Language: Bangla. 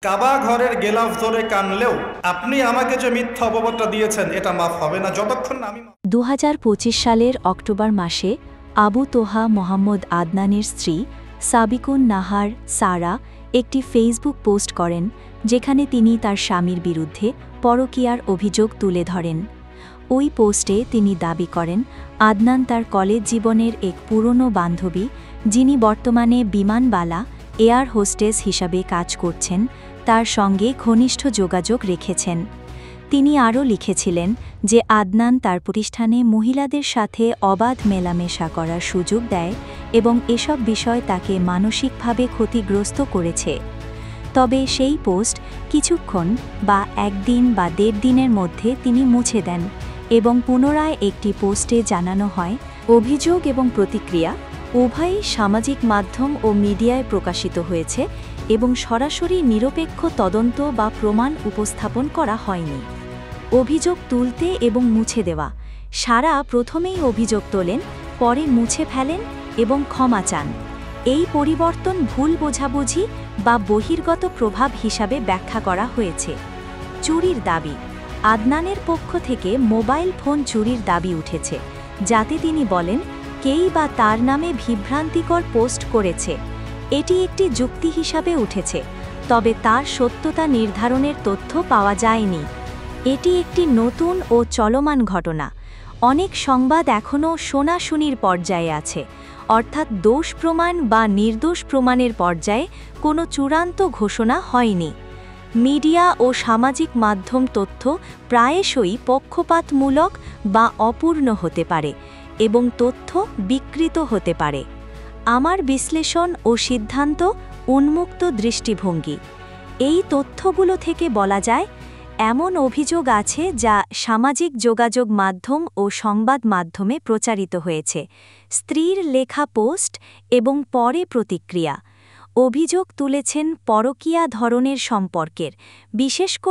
কাবা ঘরের গেলাফ ধরে কানলেও আপনি আমাকে যে মিথ্যা অপবাদটা দিয়েছেন এটা মাফ হবে না যতক্ষণ না আমি ২০২৫ সালের অক্টোবর মাসে আবু তোহা মোহাম্মদ আদনানের স্ত্রী সাবিকুন নাহার সারা একটি ফেসবুক পোস্ট করেন যেখানে তিনি তার স্বামীর বিরুদ্ধে পরকীয়ার অভিযোগ তুলে ধরেন। ওই পোস্টে তিনি দাবি করেন আদনান তার কলেজ জীবনের এক পুরনো বান্ধবী, যিনি বর্তমানে বিমানবালা এয়ার হোস্টেস হিসাবে কাজ করছেন, তার সঙ্গে ঘনিষ্ঠ যোগাযোগ রেখেছেন। তিনি আরও লিখেছিলেন যে আদনান তার প্রতিষ্ঠানে মহিলাদের সাথে অবাধ মেলামেশা করার সুযোগ দেয় এবং এসব বিষয় তাকে মানসিকভাবে ক্ষতিগ্রস্ত করেছে। তবে সেই পোস্ট কিছুক্ষণ বা একদিন বা ১.৫ দিনের মধ্যে তিনি মুছে দেন এবং পুনরায় একটি পোস্টে জানানো হয়, অভিযোগ এবং প্রতিক্রিয়া উভয়ই সামাজিক মাধ্যম ও মিডিয়ায় প্রকাশিত হয়েছে এবং সরাসরি নিরপেক্ষ তদন্ত বা প্রমাণ উপস্থাপন করা হয়নি। অভিযোগ তুলতে এবং মুছে দেওয়া। সারা প্রথমেই অভিযোগ তোলেন, পরে মুছে ফেলেন এবং ক্ষমা চান। এই পরিবর্তন ভুল বোঝাবুঝি বা বহির্গত প্রভাব হিসাবে ব্যাখ্যা করা হয়েছে। চুরির দাবি। আদনানের পক্ষ থেকে মোবাইল ফোন চুরির দাবি উঠেছে, যাতে তিনি বলেন কেই বা তার নামে বিভ্রান্তিকর পোস্ট করেছে। এটি একটি যুক্তি হিসাবে উঠেছে, তবে তার সত্যতা নির্ধারণের তথ্য পাওয়া যায়নি। এটি একটি নতুন ও চলমান ঘটনা। অনেক সংবাদ এখনও শোনাশুনির পর্যায়ে আছে, অর্থাৎ দোষ প্রমাণ বা নির্দোষ প্রমাণের পর্যায়ে কোনো চূড়ান্ত ঘোষণা হয়নি। মিডিয়া ও সামাজিক মাধ্যম তথ্য প্রায়শই পক্ষপাতমূলক বা অপূর্ণ হতে পারে এবং তথ্য বিকৃত হতে পারে। আমার বিশ্লেষণ ও সিদ্ধান্ত উন্মুক্ত দৃষ্টিভঙ্গি। এই তথ্যগুলো থেকে বলা যায়, এমন অভিযোগ আছে যা সামাজিক যোগাযোগ মাধ্যম ও সংবাদ মাধ্যমে প্রচারিত হয়েছে। স্ত্রীর লেখা পোস্ট এবং পরে প্রতিক্রিয়া। অভিযোগ তুলেছেন পরকীয়া ধরনের সম্পর্কের, বিশেষ করে